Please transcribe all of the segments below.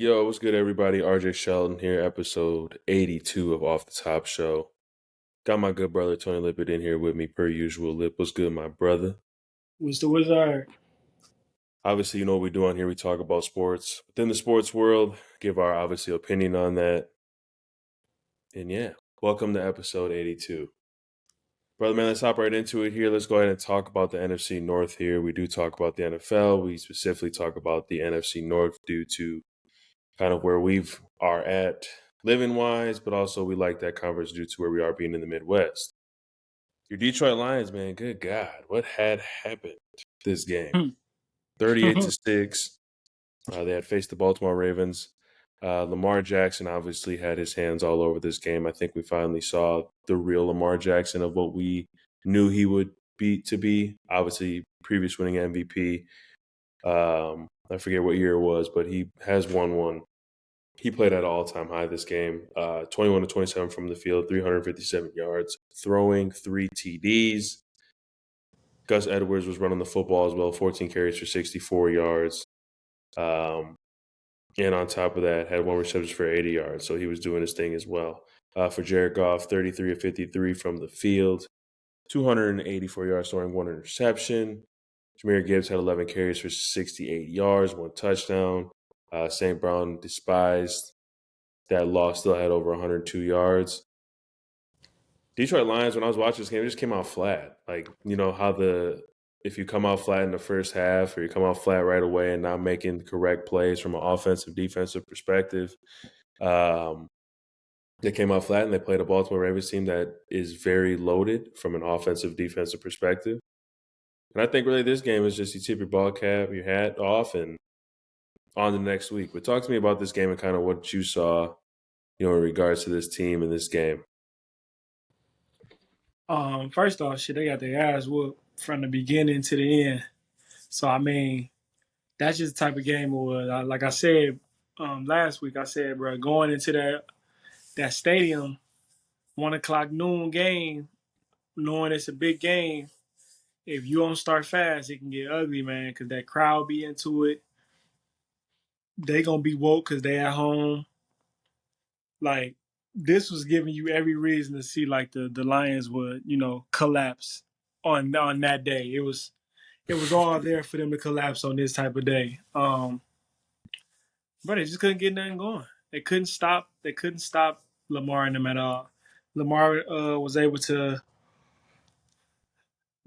Yo, what's good, everybody? RJ Sheldon here, episode 82 of Off the Top Show. Got my good brother Tony Lippett in here with me, per usual. Lip, what's good, my brother? Was the Wizard. Obviously, you know what we do on here. We talk about sports within the sports world, give our obviously opinion on that. And yeah, welcome to episode 82. Brother, man, let's hop right into it here. Let's go ahead and talk about the NFC North here. We do talk about the NFL. We specifically talk about the NFC North due to kind of where we are at living wise, but also we like that conference due to where we are being in the Midwest. Your Detroit Lions, man, good God, what had happened this game? 38-6. They had faced the Baltimore Ravens. Lamar Jackson obviously had his hands all over this game. I think we finally saw the real Lamar Jackson of what we knew he would be. Obviously, previous winning MVP. I forget what year it was, but he has won one. He played at all-time high this game. 21 to 27 from the field, 357 yards, throwing 3 TDs. Gus Edwards was running the football as well, 14 carries for 64 yards. And on top of that, had 1 reception for 80 yards. So he was doing his thing as well. For Jared Goff, 33 of 53 from the field, 284 yards, throwing 1 interception. Jahmyr Gibbs had 11 carries for 68 yards, 1 touchdown. St. Brown despised that loss, still had over 102 yards. Detroit Lions, when I was watching this game, it just came out flat. Like, you know, if you come out flat in the first half or you come out flat right away and not making the correct plays from an offensive, defensive perspective, they came out flat and they played a Baltimore Ravens team that is very loaded from an offensive, defensive perspective. And I think really this game is just you tip your ball cap, your hat off, and on to the next week. But talk to me about this game and kind of what you saw, in regards to this team and this game. First off, shit, they got their ass whooped from the beginning to the end. So I mean, that's just the type of game it was. Like I said last week, I said, bro, going into that stadium, 1:00 noon game, knowing it's a big game. If you don't start fast, it can get ugly, man. Because that crowd be into it. They gonna be woke because they at home. Like this was giving you every reason to see like the Lions would collapse on that day. It was all there for them to collapse on this type of day. But they just couldn't get nothing going. They couldn't stop. They couldn't stop Lamar and them at all. Lamar was able to.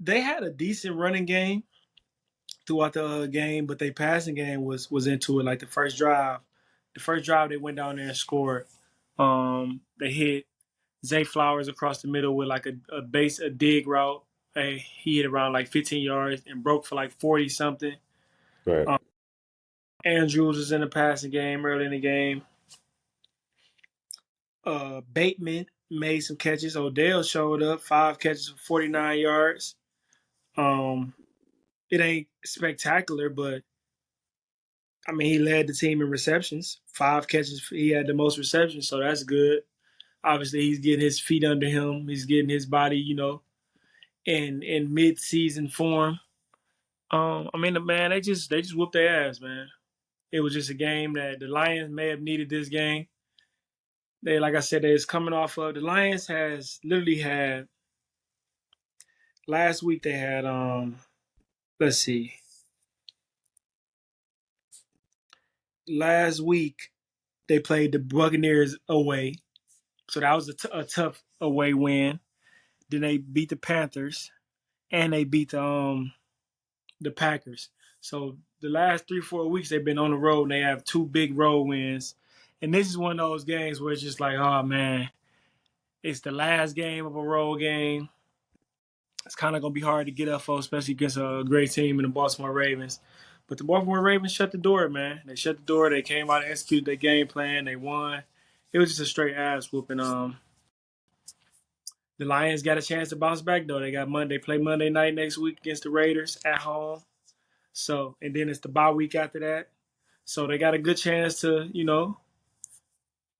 They had a decent running game throughout the game, but their passing game was into it. Like the first drive they went down there and scored. They hit Zay Flowers across the middle with like a dig route. He hit around like 15 yards and broke for like 40 something. Right. Andrews was in the passing game early in the game. Bateman made some catches. Odell showed up, 5 catches for 49 yards. It ain't spectacular, but I mean he led the team in receptions. 5 catches. He had the most receptions, so that's good. Obviously, he's getting his feet under him. He's getting his body, in mid-season form. I mean, man, they just whooped their ass, man. It was just a game that the Lions may have needed this game. They, like I said, they was coming off of the Lions has literally had last week. They had let's see, last week they played the Buccaneers away, so that was a tough away win. Then they beat the Panthers, and they beat the Packers. So the last 3-4 weeks they've been on the road and they have 2 big road wins. And this is one of those games where it's just like, oh man, it's the last game of a road game. It's kind of gonna be hard to get up for, especially against a great team in the Baltimore Ravens. But the Baltimore Ravens shut the door, man. They shut the door. They came out and executed their game plan. They won. It was just a straight ass whooping. The Lions got a chance to bounce back though. They play Monday night next week against the Raiders at home. So, and then it's the bye week after that. So they got a good chance to,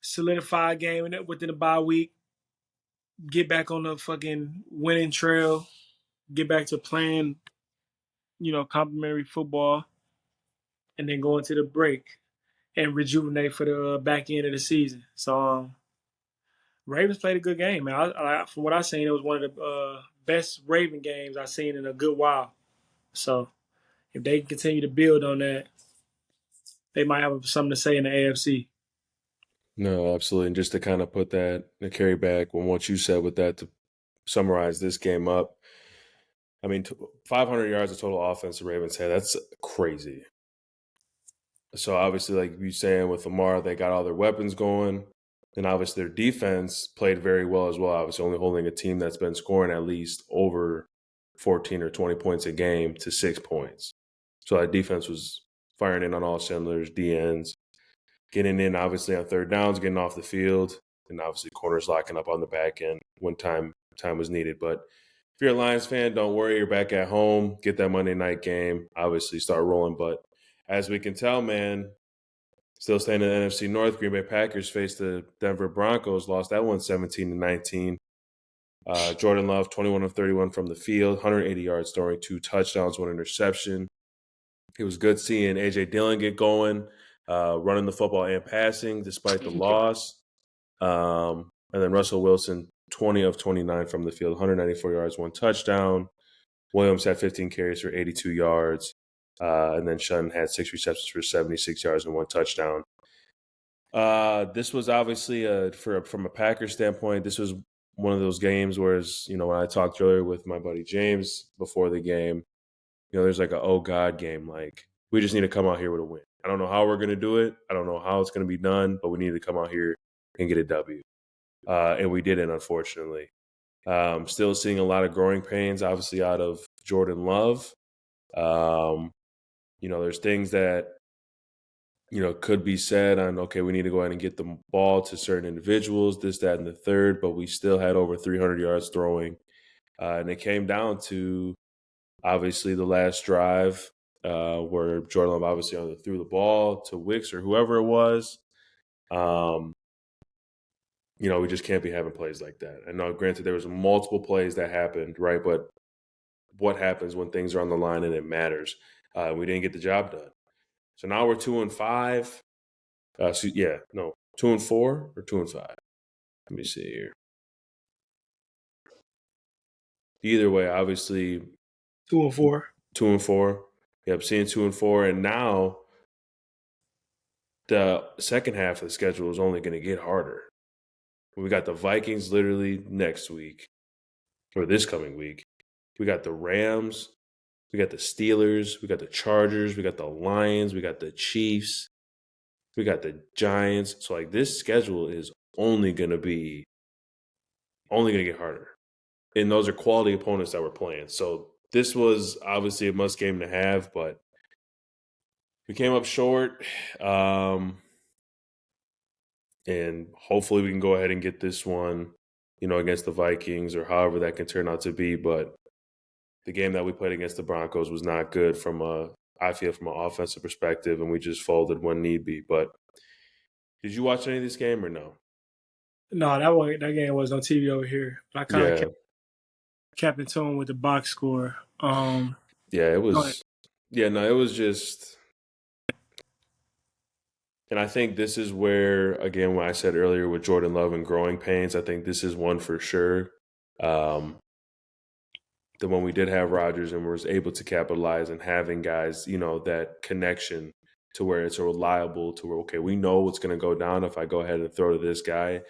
solidify a game within the bye week, get back on the fucking winning trail, get back to playing, complimentary football, and then go into the break. and rejuvenate for the back end of the season. So Ravens played a good game, man. From what I seen, it was one of the best Raven games I've seen in a good while. So if they can continue to build on that, they might have something to say in the AFC. No, absolutely. And just to kind of put that, to carry back on what you said with that, to summarize this game up, I mean, 500 yards of total offense the Ravens had. That's crazy. So obviously, like you saying with Lamar, they got all their weapons going. And obviously their defense played very well as well. Obviously only holding a team that's been scoring at least over 14 or 20 points a game to 6 points. So that defense was firing in on all cylinders, DNs, getting in obviously on third downs, getting off the field, and obviously corners locking up on the back end when time was needed. But if you're a Lions fan, don't worry, you're back at home. Get that Monday night game. Obviously start rolling. But as we can tell, man, still staying in the NFC North, Green Bay Packers faced the Denver Broncos, lost that one 17-19. Jordan Love, 21 of 31 from the field, 180 yards, throwing 2 touchdowns, 1 interception. It was good seeing A.J. Dillon get going, running the football and passing despite the loss. And then Russell Wilson, 20 of 29 from the field, 194 yards, 1 touchdown. Williams had 15 carries for 82 yards. And then Shun had 6 receptions for 76 yards and 1 touchdown. This was obviously from a Packers standpoint, this was one of those games where, when I talked earlier with my buddy James before the game, there's like a oh God game. Like, we just need to come out here with a win. I don't know how we're going to do it. I don't know how it's going to be done, but we need to come out here and get a W. And we didn't, unfortunately. Still seeing a lot of growing pains, obviously, out of Jordan Love. There's things that, could be said on, okay, we need to go ahead and get the ball to certain individuals, this, that, and the third, but we still had over 300 yards throwing. And it came down to, obviously, the last drive where Jordan Love obviously either threw the ball to Wicks or whoever it was. We just can't be having plays like that. I know, granted, there was multiple plays that happened, right? But what happens when things are on the line and it matters? We didn't get the job done. So now we're 2-5. 2-4 or 2-5. Let me see here. Either way, obviously 2-4. 2-4. Yep, seeing 2-4, and now the second half of the schedule is only going to get harder. We got the Vikings literally next week, or this coming week. We got the Rams. We got the Steelers. We got the Chargers. We got the Lions. We got the Chiefs. We got the Giants. So, like, this schedule is only going to get harder. And those are quality opponents that we're playing. So this was obviously a must game to have, but we came up short. And hopefully we can go ahead and get this one, against the Vikings or however that can turn out to be. But the game that we played against the Broncos was not good from an offensive perspective, and we just folded when need be. But did you watch any of this game or no? No, that game was on TV over here. But I kind of kept in tune with the box score. It was. Yeah, no, it was just. And I think this is where, again, when I said earlier with Jordan Love and growing pains, I think this is one for sure. The one we did have Rodgers and was able to capitalize and having guys, that connection to where it's reliable to where, okay, we know what's going to go down if I go ahead and throw to this guy,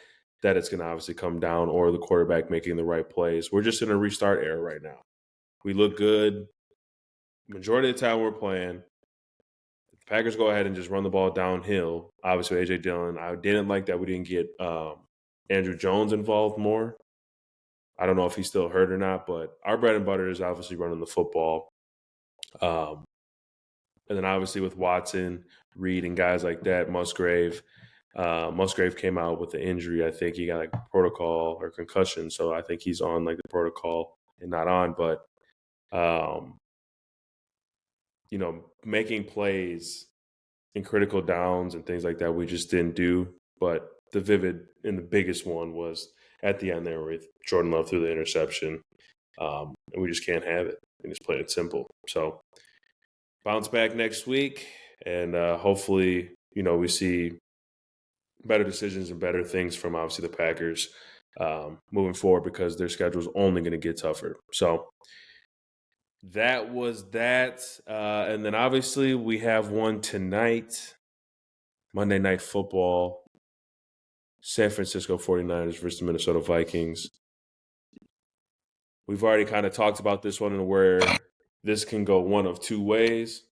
that it's going to obviously come down, or the quarterback making the right plays. We're just in a restart era right now. We look good. Majority of the time we're playing. The Packers go ahead and just run the ball downhill. Obviously, A.J. Dillon. I didn't like that we didn't get Andrew Jones involved more. I don't know if he's still hurt or not, but our bread and butter is obviously running the football. And then obviously with Watson, Reed, and guys like that, Musgrave. Musgrave came out with the injury. I think he got like protocol or concussion, so I think he's on like the protocol and not on. But making plays in critical downs and things like that, we just didn't do. But the vivid and the biggest one was at the end there with Jordan Love through the interception. And we just can't have it. And just play it simple. So bounce back next week, and hopefully we see better decisions and better things from obviously the Packers moving forward because their schedule is only going to get tougher. So that was that. And then obviously we have one tonight, Monday Night Football, San Francisco 49ers versus the Minnesota Vikings. We've already kind of talked about this one and where this can go one of two ways.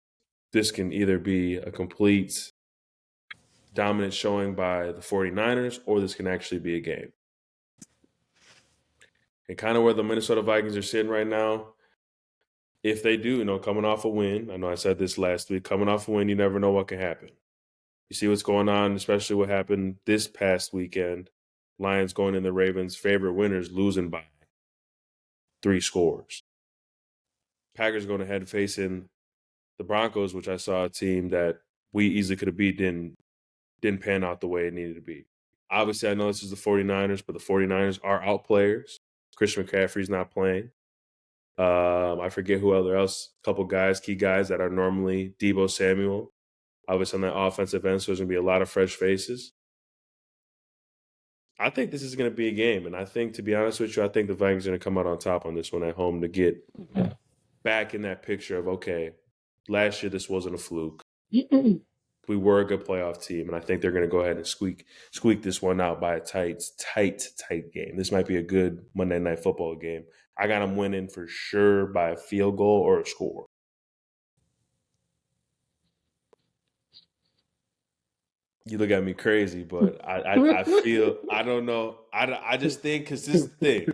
This can either be a complete dominant showing by the 49ers, or this can actually be a game. And kind of where the Minnesota Vikings are sitting right now, if they do, coming off a win, I know I said this last week, coming off a win, you never know what can happen. You see what's going on, especially what happened this past weekend. Lions going in the Ravens' favorite winners, losing by 3 scores. Packers going ahead and facing the Broncos, which I saw a team that we easily could have beat, didn't pan out the way it needed to be. Obviously, I know this is the 49ers, but the 49ers are out players. Christian McCaffrey's not playing. I forget who else, a couple guys, key guys that are normally Deebo Samuel. Obviously on that offensive end, so there's going to be a lot of fresh faces. I think this is going to be a game, and I think, to be honest with you, I think the Vikings are going to come out on top on this one at home to get back in that picture of, okay, last year this wasn't a fluke. We were a good playoff team, and I think they're going to go ahead and squeak this one out by a tight game. This might be a good Monday Night Football game. I got them winning for sure by a field goal or a score. You look at me crazy, but I feel, I don't know. I just think, because this is the thing.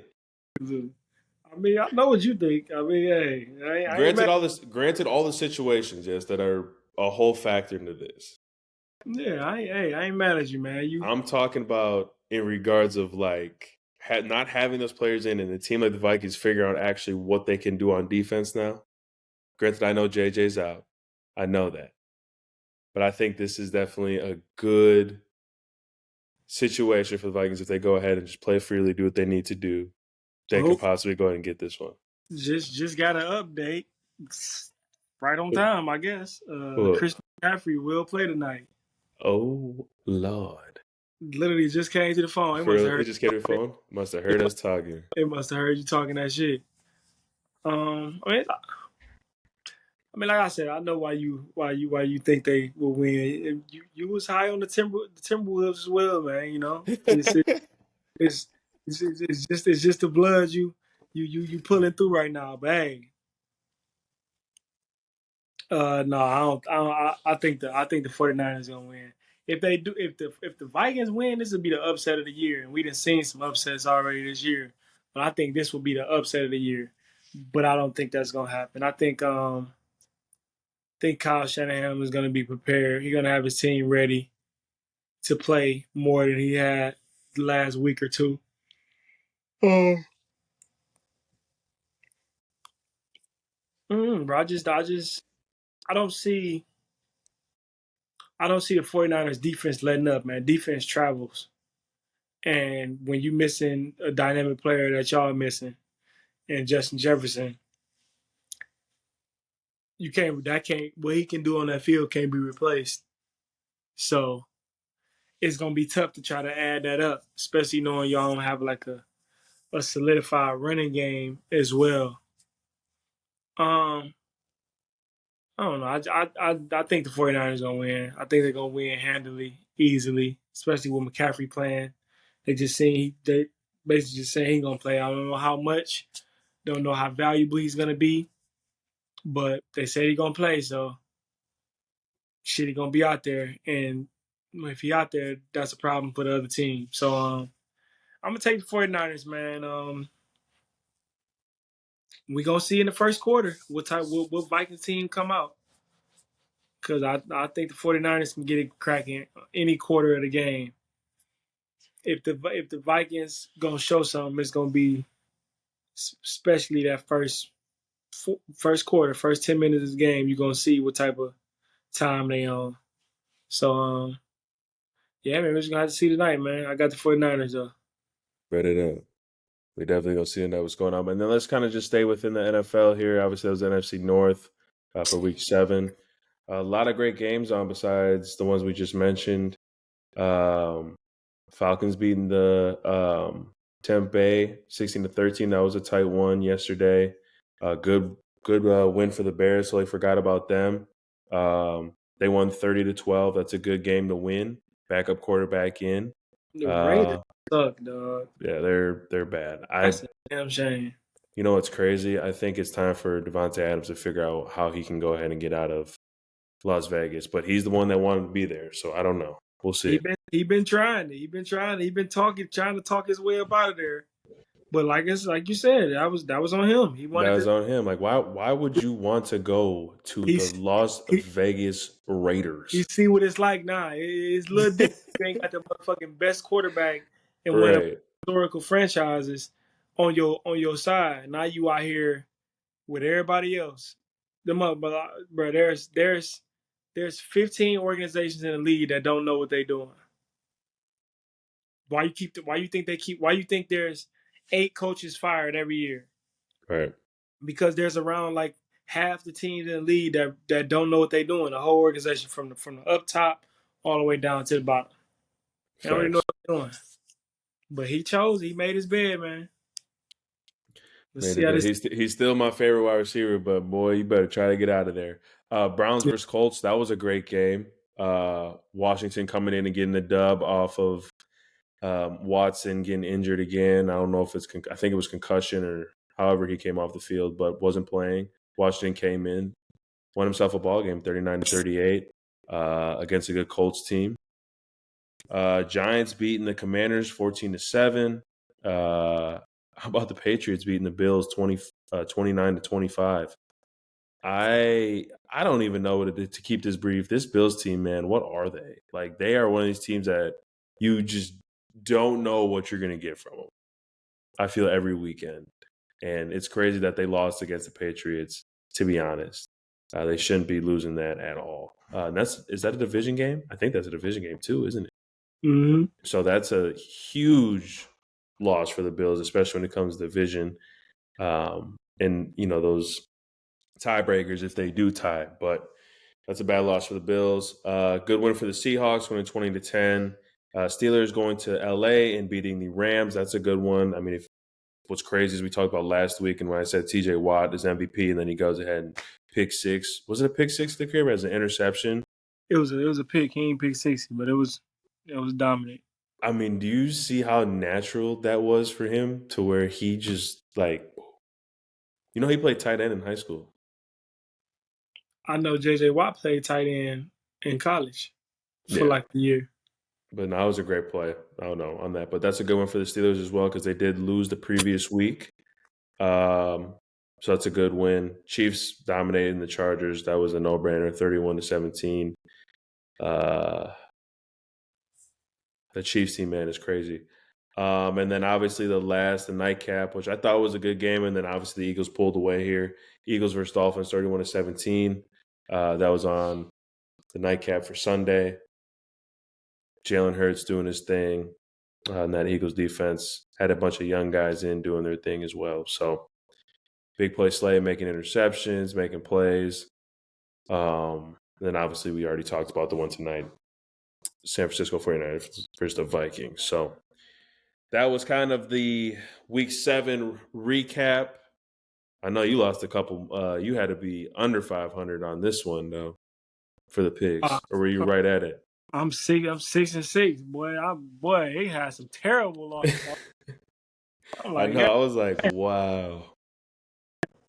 I mean, I know what you think. I mean, hey, I ain't mad. Granted all the situations, yes, that are a whole factor into this. Yeah, I ain't mad at you, man. I'm talking about in regards of like not having those players in, and the team like the Vikings figure out actually what they can do on defense now. Granted, I know JJ's out. I know that. But I think this is definitely a good situation for the Vikings if they go ahead and just play freely, do what they need to do. They can possibly go ahead and get this one. Just got an update. Right on time, I guess. Christian McCaffrey will play tonight. Oh, Lord. Literally just came to the phone. It just came to the phone? Must have heard us talking. It must have heard you talking that shit. I mean, like I said, I know why you think they will win. You was high on the Timberwolves as well, man. It's just the blood you pulling through right now. But hey, no, I think the 49ers gonna win. If they do, if the Vikings win, this will be the upset of the year, and we done seen some upsets already this year. But I think this will be the upset of the year. But I don't think that's gonna happen. I think Kyle Shanahan is gonna be prepared. He's gonna have his team ready to play more than he had the last week or two. Bro, I don't see the 49ers defense letting up, man. Defense travels. And when you missing a dynamic player that y'all are missing, and Justin Jefferson, what he can do on that field can't be replaced. So it's gonna be tough to try to add that up, especially knowing y'all don't have like a solidified running game as well. I don't know. I think the 49ers gonna win. I think they're gonna win handily, easily, especially with McCaffrey playing. They basically just saying he's gonna play. I don't know how much, don't know how valuable he's gonna be, but they say he's gonna play, so shit, he gonna be out there. And if he out there, that's a problem for the other team. So I'm gonna take the 49ers, man. We gonna see in the first quarter what Vikings team come out. Because I think the 49ers can get it cracking any quarter of the game. If the Vikings gonna show something, it's gonna be especially that first quarter, first 10 minutes of the game. You're gonna see what type of time they on. So yeah, man, we're just gonna have to see tonight, man. I got the 49ers though. Ready up. We definitely gonna see what's going on. But then let's kind of just stay within the NFL here. Obviously, that was NFC North for Week 7. A lot of great games on besides the ones we just mentioned. Um, Falcons beating the Tampa Bay 16-13. That was a tight one yesterday. Good win for the Bears. So I forgot about them. They won 30-12. That's a good game to win. Backup quarterback in. The Raiders Uh, suck, dog. yeah, they're bad. That's a damn shame. You know what's crazy? I think it's time for Devontae Adams to figure out how he can go ahead and get out of Las Vegas. But he's the one that wanted to be there, so I don't know. We'll see. He been trying. He been trying to talk his way up out of there. But like you said, that was on him. He That wanted was to. on him. Like, why would you want to go to the He's Las he Vegas he Raiders? see what it's like now. It's a little different. You ain't got the motherfucking best quarterback in one of Right. the historical franchises on your side. Now you out here with everybody else. Bro, there's 15 organizations in the league that don't know what they're doing. Why you think there's 8 coaches fired every year? Right. Because there's around like half the teams in the league that don't know what they're doing. The whole organization from the up top all the way down to the bottom. They don't really know Facts. what they're doing. But he made his bed, man. Let's Made see it how there. this. He's still my favorite wide receiver, but boy, you better try to get out of there. Browns versus Colts. That was a great game. Washington coming in and getting the dub off of Watson getting injured again. I don't know if I think it was concussion or however he came off the field, but wasn't playing. Washington came in, won himself a ball game, 39-38, against a good Colts team. Giants beating the Commanders 14-7. How about the Patriots beating the Bills 29-25? I don't even know what to keep this brief. This Bills team, man, what are they? Like, they are one of these teams that you just don't know what you're going to get from them. I feel every weekend. And it's crazy that they lost against the Patriots, to be honest. They shouldn't be losing that at all. Is that a division game? I think that's a division game too, isn't it? Mm-hmm. So that's a huge loss for the Bills, especially when it comes to division. And, those tiebreakers if they do tie. But that's a bad loss for the Bills. Good win for the Seahawks, winning 20-10. Steelers going to LA and beating the Rams. That's a good one. I mean, what's crazy is we talked about last week, and when I said TJ Watt is MVP, and then he goes ahead and pick six. Was it a pick six to the crib as an interception? It was a pick. He ain't pick 60, but it was dominant. I mean, do you see how natural that was for him to where he just he played tight end in high school. I know JJ Watt played tight end in college for Yeah. like a year. But no, it was a great play. I don't know on that. But that's a good one for the Steelers as well because they did lose the previous week. So that's a good win. Chiefs dominating the Chargers. That was a no-brainer, 31-17. The Chiefs team, man, is crazy. And then obviously the nightcap, which I thought was a good game. And then obviously the Eagles pulled away here. Eagles versus Dolphins, 31-17. That was on the nightcap for Sunday. Jalen Hurts doing his thing. And that Eagles defense had a bunch of young guys in doing their thing as well. So big play Slay making interceptions, making plays. Then obviously we already talked about the one tonight, San Francisco 49ers versus the Vikings. So that was kind of the Week 7 recap. I know you lost a couple. You had to be under 500 on this one though for the Uh, picks, or were you right at it? I'm 6-6, boy. He had some terrible losses. I'm I like, know. God, I was like, wow,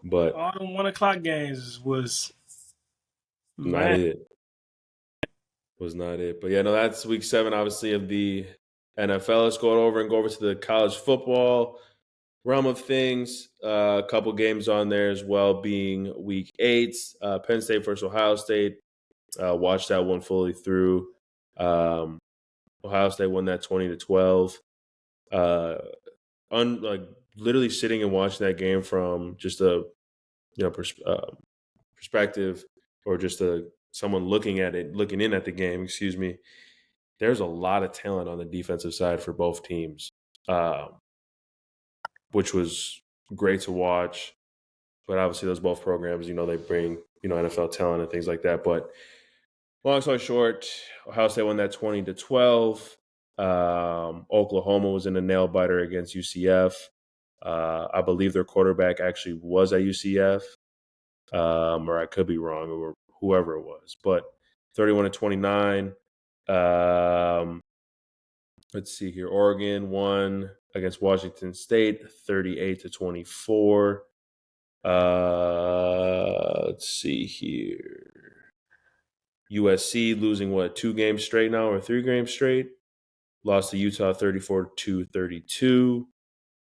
but all them 1 o'clock games was not man. it. Was not it. But yeah, no, that's Week 7, obviously, of the NFL. Let's go over to the college football realm of things. A couple games on there as well, being Week 8, Penn State versus Ohio State. Watched that one fully through. Ohio State won that 20-12. Like literally sitting and watching that game from just a perspective, or just someone looking in at the game. Excuse me. There's a lot of talent on the defensive side for both teams, which was great to watch. But obviously, those both programs, they bring NFL talent and things like that. But Long story short, Ohio State won that 20-12. Oklahoma was in a nail biter against UCF. I believe their quarterback actually was at UCF, or I could be wrong, or whoever it was. But 31-29. Let's see here. Oregon won against Washington State, 38-24. Let's see here. USC losing what, 2 games straight now or 3 games straight? Lost to Utah 34-32.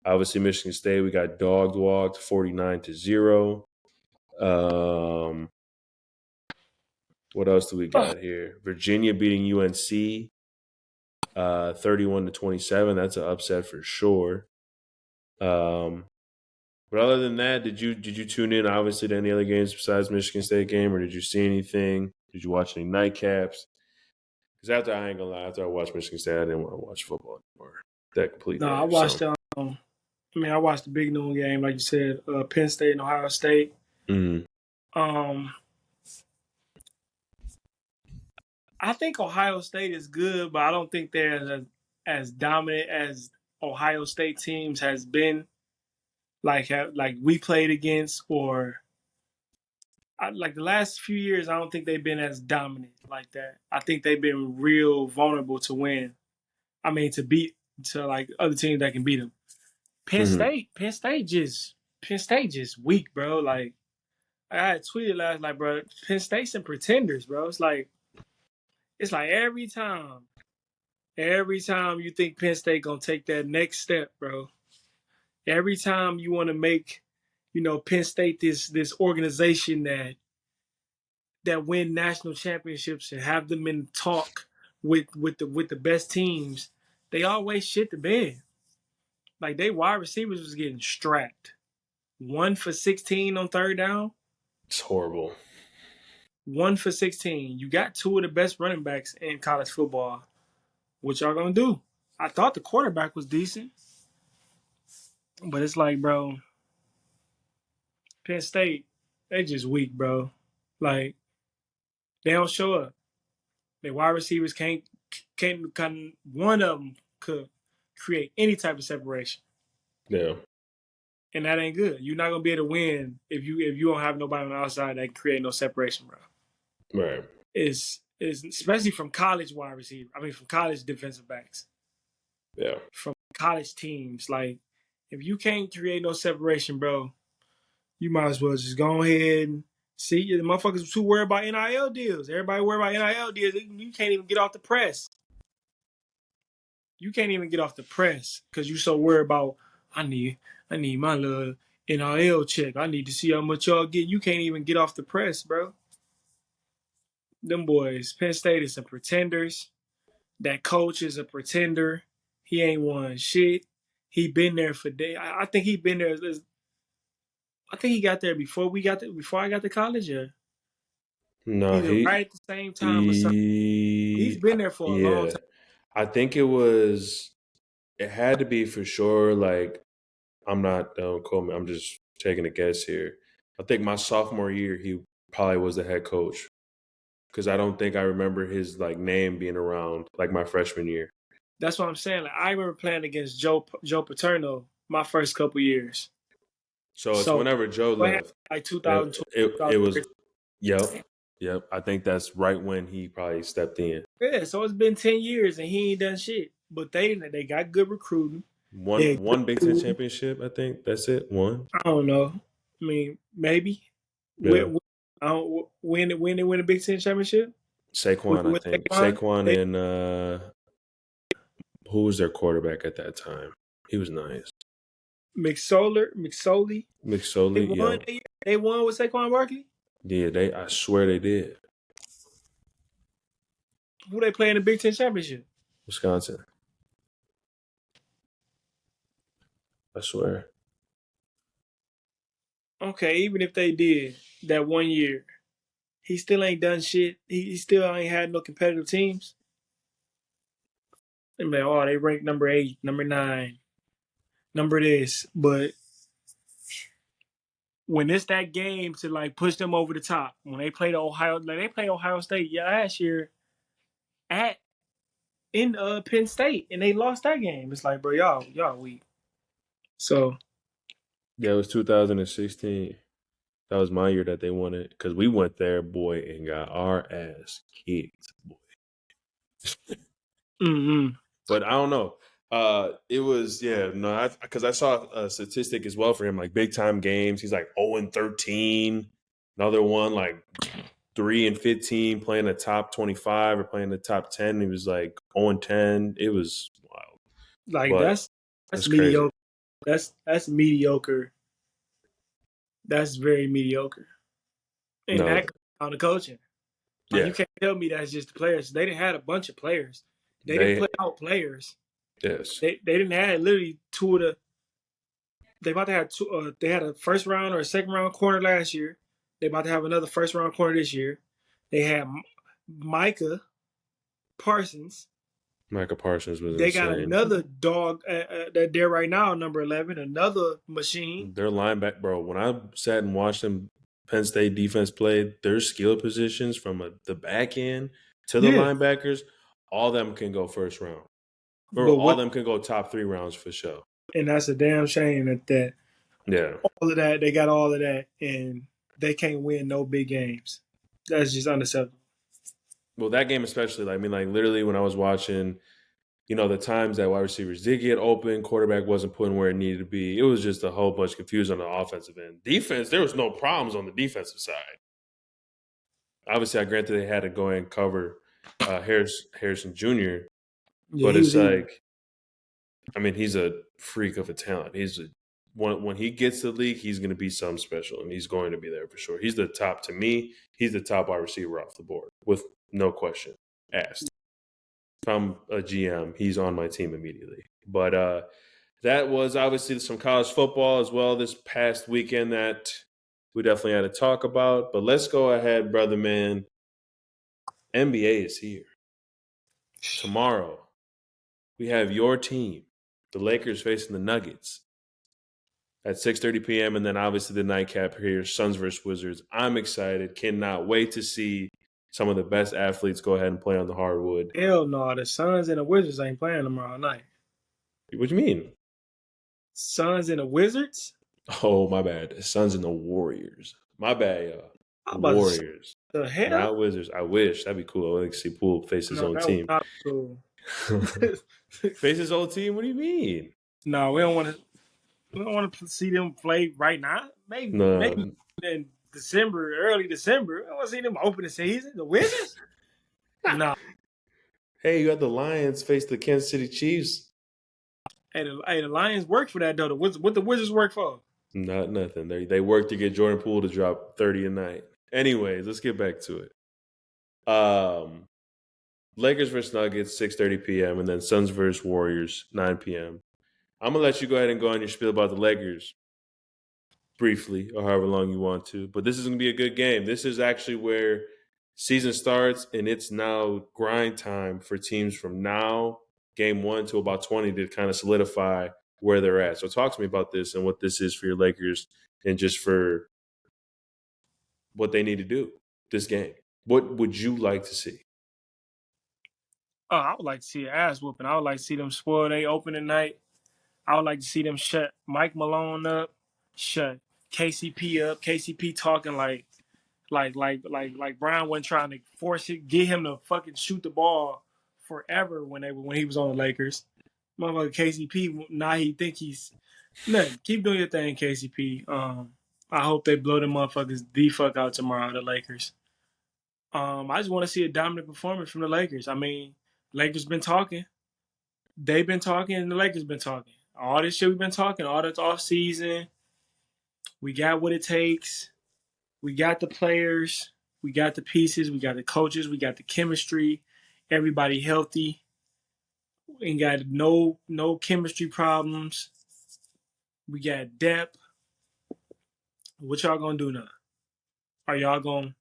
Obviously, Michigan State, we got dog walked 49-0. Um, what else do we got here? Virginia beating UNC 31-27. That's an upset for sure. But other than that, did you tune in obviously to any other games besides Michigan State game, or did you see anything? Did you watch any nightcaps? Because after I ain't gonna lie, after I watched Michigan State, I didn't want to watch football anymore. That No, completely I ended. So, watched. I watched the big noon game, like you said, Penn State and Ohio State. mm, Um, I think Ohio State is good, but I don't think they're as dominant as Ohio State teams has been. Like we played against, or like the last few years, I don't think they've been as dominant like that. I think they've been real vulnerable to win. I mean, to beat to like other teams that can beat them. mm, Penn State just weak, bro. Like I had tweeted last night, bro. Penn State's and pretenders, bro. It's like every time you think Penn State gonna take that next step, bro. Every time you want to make, Penn State this organization that win national championships and have them in talk with the best teams, they always shit the bed. Like they wide receivers was getting strapped. 1 for 16 on third down. it's horrible. 1 for 16. You got two of the best running backs in college football. What y'all gonna do? I thought the quarterback was decent, but it's like, bro, Penn State, they just weak, bro. Like they don't show up. Their wide receivers can't one of them could create any type of separation, Yeah, and that ain't good. You're not gonna be able to win if you don't have nobody on the outside that can create no separation, bro. right. Is especially from college wide receiver. I mean, from college defensive backs, Yeah, from college teams. Like, if you can't create no separation, bro, you might as well just go ahead and see. The motherfuckers too worried about NIL deals. Everybody worried about NIL deals. You can't even get off the press. You can't even get off the press because you so worried about. I need my little NIL check. I need to see how much y'all get. You can't even get off the press, bro. Them boys, Penn State is some pretenders. That coach is a pretender. He ain't won shit. He been there for days. I think he been there. I think he got there before we got there, before I got to college, or no, either right at the same time or something. He's he, been there for a long yeah. time. I think it had to be for sure. Like, I'm not, don't quote me. I'm just taking a guess here. I think my sophomore year, he probably was the head coach because I don't think I remember his like name being around like my freshman year. That's what I'm saying. Like, I remember playing against Joe Paterno my first couple years. So it's So whenever Joe what happened left. like It, 2020, it was, 2013? yep, yep. I think that's right when he probably stepped in. Yeah, so it's been 10 years and he ain't done shit. But they got good recruiting. One They one Big Ten championship, I think that's it. One, I don't know. I mean, maybe. yeah. I don't, when they win the Big Ten championship Saquon, I with think Saquon, Saquon and who was their quarterback at that time? He was nice. McSorley, they McSorley, won yep, that year. They won with Saquon Barkley. yeah. They, I swear they did. Who they play in the Big Ten championship? Wisconsin, I swear. Okay, even if they did that one year, he still ain't done shit. He still ain't had no competitive teams. They like, oh, they ranked number 8, number 9, number this, but when it's that game to like push them over the top. When they played Ohio, like they played Ohio State last year at in Penn State, and they lost that game. It's like, bro, y'all weak. So Yeah, it was 2016. That was my year that they won it because we went there, boy, and got our ass kicked, boy. mm-hmm. But I don't know. It was no, because I saw a statistic as well for him, like big time games. He's like 0-13. Another one like 3-15, playing the top 25 or playing the top 10. He was like 0-10. It was wild, like but that's it's crazy. mediocre. That's mediocre. That's very mediocre. And No, that comes down to coaching. Like you yeah, can't tell me that's just the players. They didn't have a bunch of players. They didn't they put out players. yes, They didn't have literally two of the. They about to have two. They had a first round or a second round corner last year. They about to have another first round corner this year. They had Micah Parsons. Micah Parsons was They got insane. another dog that there right now, number 11, another machine. Their linebacker, bro. When I sat and watched them Penn State defense play, their skill positions from the back end to the Yeah, linebackers, all of them can go first round, or but all of what? them can go top 3 rounds for sure. And that's a damn shame that Yeah. all of that they got all of that and they can't win no big games. That's just unacceptable. Well, that game especially, like, I mean, like literally when I was watching, the times that wide receivers did get open, quarterback wasn't putting where it needed to be. It was just a whole bunch of confusion on the offensive end. Defense, there was no problems on the defensive side. Obviously, I granted they had to go and cover Harrison Jr., Yeah, but he it's was eating. like, I mean, he's a freak of a talent. When he gets to the league, he's going to be something special, and he's going to be there for sure. He's the top to me. He's the top wide receiver off the board with no question asked. If I'm a GM, he's on my team immediately. But that was obviously some college football as well this past weekend that we definitely had to talk about. But let's go ahead, brother man. NBA is here tomorrow. We have your team, the Lakers, facing the Nuggets at 6:30 p.m. And then obviously the nightcap here, Suns versus Wizards. I'm excited. Cannot wait to see some of the best athletes go ahead and play on the hardwood. Hell no, the Suns and the Wizards ain't playing tomorrow night. What do you mean? Suns and the Wizards? Oh, my bad. Suns and the Warriors. My bad, y'all. I'm about to say Warriors, the hell? not Wizards. I wish. That'd be cool. I'd like to see Poole face his No, own that would team. not be cool. Face his own team? What do you mean? No, we don't want to. We don't want to see them play right now. Maybe No. in December, early December. I want to see them open the season. The Wizards? No. Hey, you had the Lions face the Kansas City Chiefs. Hey, the Lions work for that though. What the Wizards work for? Not nothing. They worked to get Jordan Poole to drop 30 a night. Anyways, let's get back to it. Lakers versus Nuggets, 6:30 p.m. and then Suns versus Warriors, 9 p.m. I'm gonna let you go ahead and go on your spiel about the Lakers briefly, or however long you want to. But this is gonna be a good game. This is actually where season starts, and it's now grind time for teams from now, game 1 to about 20, to kind of solidify where they're at. So talk to me about this and what this is for your Lakers, and just for what they need to do this game. What would you like to see? Oh, I would like to see an ass whooping. I would like to see them spoil their opening night. I would like to see them shut Mike Malone up, shut KCP up. KCP talking like Brown wasn't trying to force it, get him to fucking shoot the ball forever when he was on the Lakers. Motherfucker KCP, now he think he's nothing. Keep doing your thing, KCP. I hope they blow them motherfuckers the fuck out tomorrow, the Lakers. I just want to see a dominant performance from the Lakers. I mean, Lakers been talking. They've been talking and the Lakers been talking. All this shit we've been talking, all this off season. We got what it takes. We got the players. We got the pieces. We got the coaches. We got the chemistry. Everybody healthy. Ain't got no chemistry problems. We got depth. What y'all gonna do now? Are y'all gonna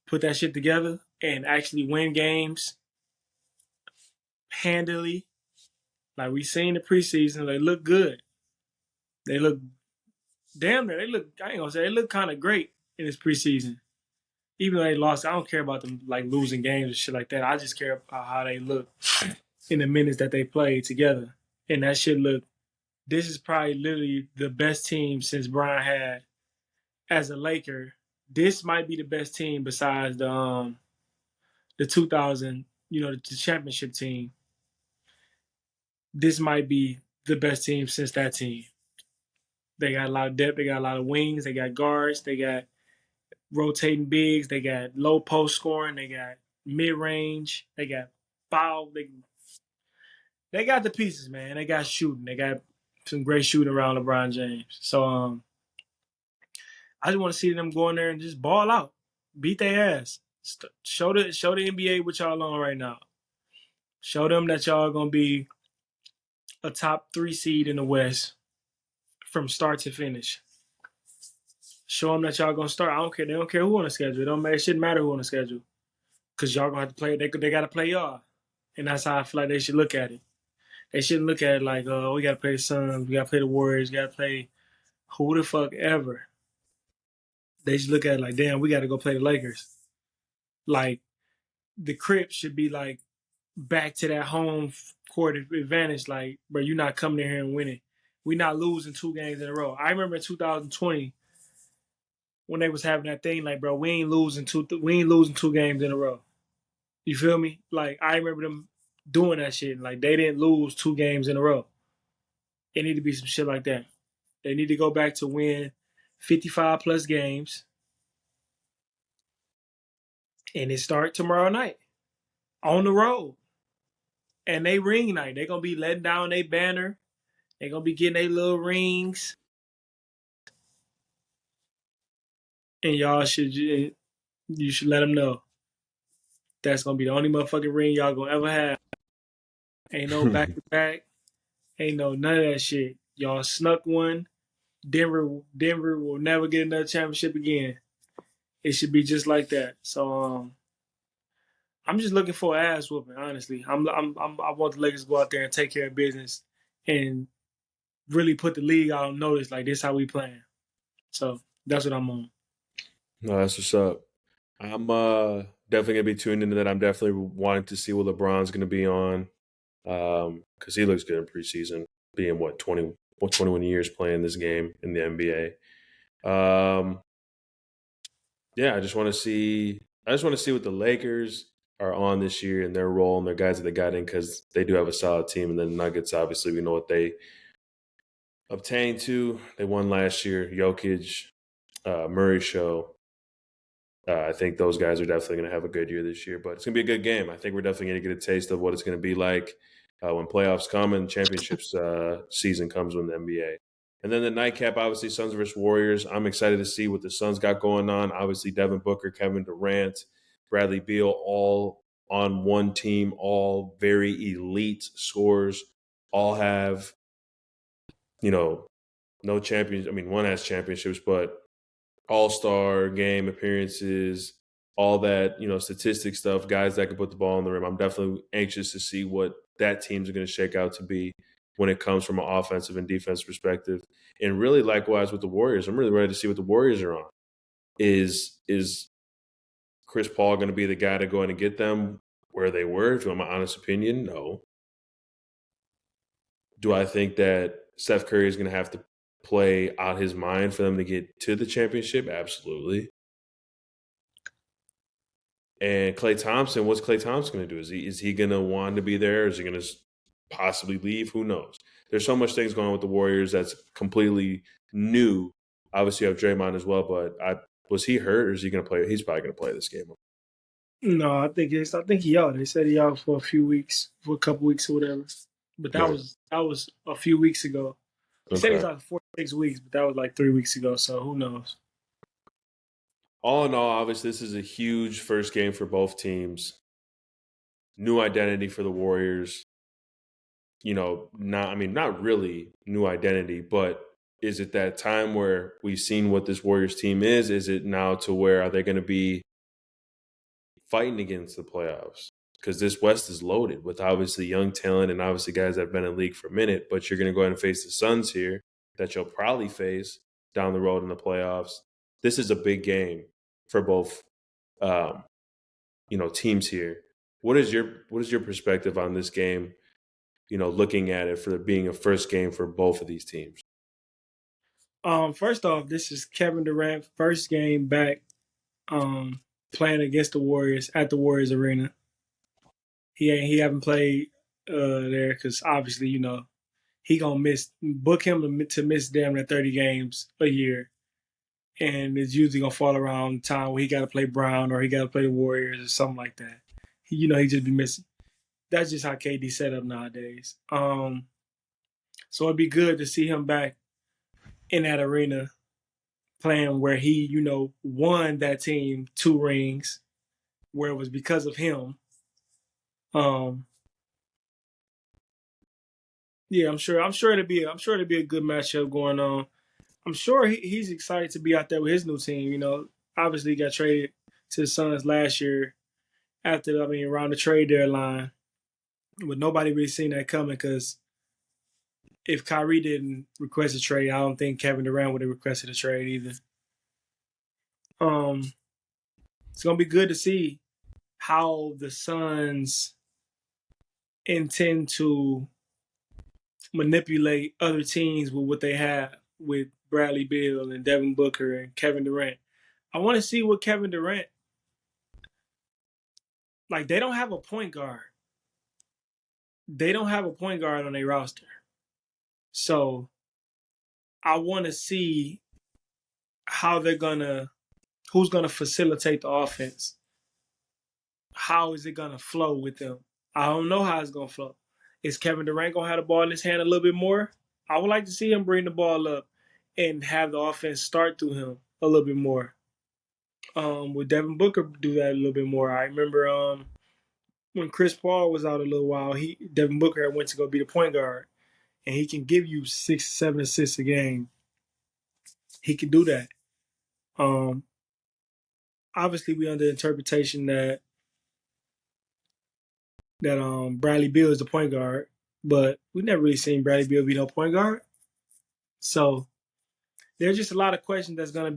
put that shit together and actually win games handily? Like we seen the preseason, they look good. They look damn near, they look, I ain't gonna say, they look kind of great in this preseason. Even though they lost, I don't care about them like losing games and shit like that. I just care about how they look in the minutes that they played together. And that shit look, this is probably literally the best team since Brian had as a Laker. This might be the best team besides the 2000, the championship team. This might be the best team since that team. They got a lot of depth. They got a lot of wings. They got guards. They got rotating bigs. They got low post scoring. They got mid range. They got foul. They got the pieces, man. They got shooting. They got some great shooting around LeBron James. So I just want to see them go in there and just ball out, beat their ass. Show the NBA what y'all on right now. Show them that y'all gonna be a top 3 seed in the West from start to finish. Show them that y'all gonna start. I don't care. They don't care who on the schedule. It shouldn't matter who on the schedule because y'all gonna have to play. They got to play y'all, and that's how I feel like they should look at it. They shouldn't look at it like, oh, we got to play the Suns, we got to play the Warriors, we got to play who the fuck ever. They should look at it like, damn, we got to go play the Lakers. Like the Crips should be like back to that home court advantage. Like, bro, you're not coming in here and winning. We're not losing 2 games in a row. I remember in 2020 when they was having that thing, like, bro, we ain't losing 2 games in a row. You feel me? Like, I remember them doing that shit. Like, they didn't lose 2 games in a row. It need to be some shit like that. They need to go back to win 55 plus games, and it start tomorrow night on the road. And they ring night. They gonna be letting down their banner. They gonna be getting their little rings, and you should let them know that's gonna be the only motherfucking ring y'all gonna ever have. Ain't no back to back. Ain't no none of that shit. Y'all snuck one. Denver will never get another championship again. It should be just like that. So I'm just looking for an ass whooping. Honestly, I want the Lakers to go out there and take care of business and really put the league out on notice. Like this, how we playing. So that's what I'm on. No, that's what's up. I'm definitely gonna be tuned into that. I'm definitely wanting to see what LeBron's gonna be on because he looks good in preseason, being 21 years playing this game in the NBA. Yeah, I just want to see. I just want to see what the Lakers are on this year and their role and their guys that they got in because they do have a solid team. And then the Nuggets, obviously, we know what they obtained to. They won last year. Jokic, Murray show. I think those guys are definitely going to have a good year this year, but it's going to be a good game. I think we're definitely going to get a taste of what it's going to be like when playoffs come and championships season comes with the NBA. And then the nightcap, obviously, Suns versus Warriors. I'm excited to see what the Suns got going on. Obviously, Devin Booker, Kevin Durant, Bradley Beal, all on one team, all very elite scorers, all have, no champions. I mean, one has championships, but all-star game appearances, all that, statistic stuff, guys that can put the ball in the rim. I'm definitely anxious to see what that team's going to shake out to be when it comes from an offensive and defensive perspective. And really likewise with the Warriors. I'm really ready to see what the Warriors are on. Is Chris Paul going to be the guy to go in and get them where they were? If you want my honest opinion, no. Do I think that Steph Curry is going to have to play out his mind for them to get to the championship? Absolutely. And Klay Thompson, what's Klay Thompson going to do? Is he going to want to be there? Is he going to possibly leave? Who knows? There's so much things going on with the Warriors that's completely new. Obviously, you have Draymond as well, but was he hurt or is he going to play? He's probably going to play this game. No, I think he out. They said he out for a few weeks, for a couple weeks or whatever. But that Right. was a few weeks ago. They said he's Okay. out for 4 to 6 weeks, but that was like 3 weeks ago. So who knows? All in all, obviously, this is a huge first game for both teams. New identity for the Warriors. Not really new identity, but is it that time where we've seen what this Warriors team is? Is it now to where are they going to be fighting against the playoffs? Because this West is loaded with obviously young talent and obviously guys that have been in the league for a minute, but you're going to go ahead and face the Suns here that you'll probably face. down the road in the playoffs. This is a big game for both, um, teams here. What is your perspective on this game? Looking at it for being a first game for both of these teams. First off, this is Kevin Durant first game back um, playing against the Warriors at the Warriors Arena. He haven't played there because obviously he gonna book him to miss damn near 30 games a year, and it's usually gonna fall around the time where he got to play Brown or he got to play the Warriors or something like that. He just be missing. That's just how KD set up nowadays. So it'd be good to see him back in that arena playing where he won that team 2 rings, where it was because of him. Um, yeah, I'm sure it'll be a good matchup going on. I'm sure he's excited to be out there with his new team. Obviously he got traded to the Suns last year around the trade deadline, but nobody really seen that coming because if Kyrie didn't request a trade, I don't think Kevin Durant would have requested a trade either. Um, it's gonna be good to see how the Suns intend to manipulate other teams with what they have with Bradley Beal and Devin Booker and Kevin Durant. I want to see what Kevin Durant, like, they don't have a point guard. They don't have a point guard on their roster. So I want to see how who's gonna facilitate the offense. How is it gonna flow with them? I don't know how it's gonna flow. Is Kevin Durant gonna have the ball in his hand a little bit more? I would like to see him bring the ball up and have the offense start through him a little bit more. With Devin Booker do that a little bit more. I remember when Chris Paul was out a little while, Devin Booker went to go be the point guard, and he can give you 6, 7 assists a game. He can do that. Um, Obviously, we under interpretation that Bradley Beal is the point guard, but we never really seen Bradley Beal be no point guard. So there's just a lot of questions that's gonna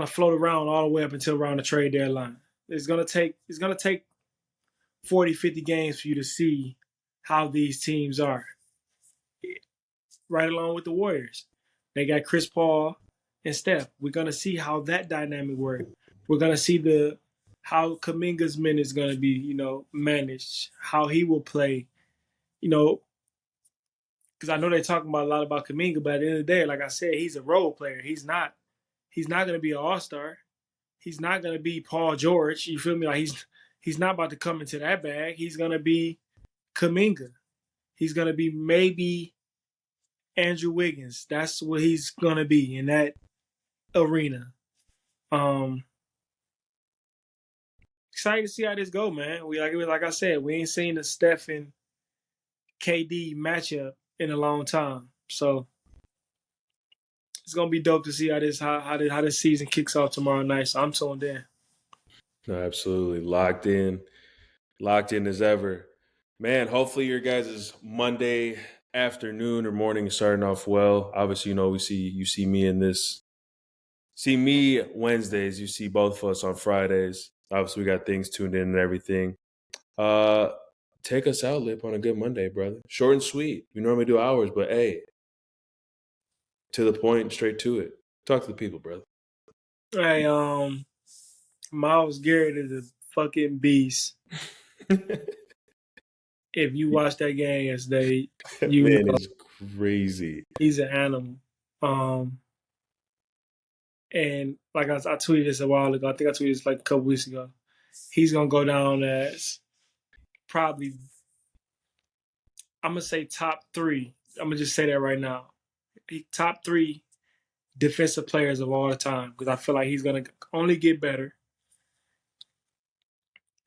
float around all the way up until around the trade deadline. It's gonna take 40, 50 games for you to see how these teams are. Right along with the Warriors. They got Chris Paul and Steph. We're gonna see how that dynamic works. We're gonna see how Kaminga's minutes is gonna be, managed, how he will play, you know, because I know they're talking about a lot about Kaminga, but at the end of the day, like I said, he's a role player. He's not gonna be an all-star. He's not gonna be Paul George. You feel me? Like he's not about to come into that bag. He's gonna be Kaminga. He's gonna be maybe Andrew Wiggins. That's what he's gonna be in that arena. Um, Excited to see how this go, man. Like I said, we ain't seen a Steph and KD matchup in a long time, so it's gonna be dope to see how this season kicks off tomorrow night. So I'm tuned in. No, absolutely locked in as ever, man. Hopefully, your guys' Monday afternoon or morning is starting off well. Obviously, you see me in this. See me Wednesdays. You see both of us on Fridays. Obviously, we got things tuned in and everything. Uh, Take us out, Lip, on a good Monday, brother. Short and sweet. We normally do hours, but hey, to the point, straight to it. Talk to the people, brother. Hey, Miles Garrett is a fucking beast. If you watch that game yesterday, That you man know is crazy. he's an animal. And like I tweeted this a while ago. I think I tweeted this like a couple weeks ago. He's gonna go down as probably, I'm gonna say top 3. I'm gonna just say that right now. Top 3 defensive players of all time because I feel like he's gonna only get better,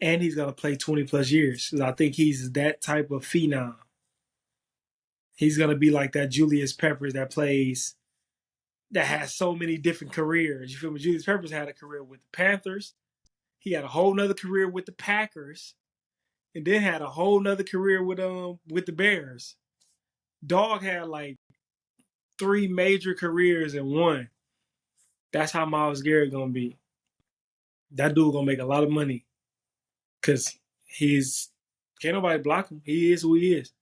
and he's gonna play 20 plus years because I think he's that type of phenom. He's gonna be like that Julius Peppers that has so many different careers. You feel me? Julius Peppers had a career with the Panthers. He had a whole nother career with the Packers, and then had a whole nother career with the Bears. Dog had like 3 major careers in one. That's how Myles Garrett gonna be. That dude gonna make a lot of money because he's can't nobody block him. He is who he is.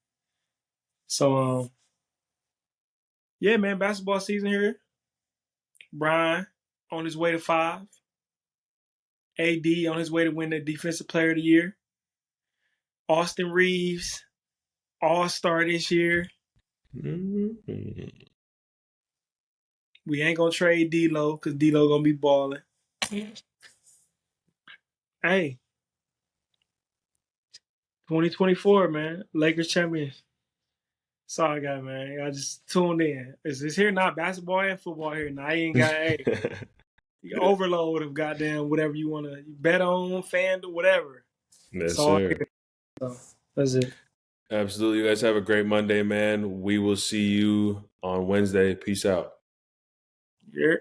So yeah, man, basketball season here. Brian on his way to 5. AD on his way to win the Defensive Player of the Year. Austin Reeves, All-Star this year. Mm-hmm. We ain't gonna trade D-Lo because D-Lo gonna be balling. Hey, 2024, man. Lakers champions. That's all I got, man. I just tuned in. Is this here not basketball and football here? Now I ain't got the overload of goddamn whatever you want to bet on, fan, whatever. Yes, It's all sir. here. So that's it. Absolutely. You guys have a great Monday, man. We will see you on Wednesday. Peace out. Yeah.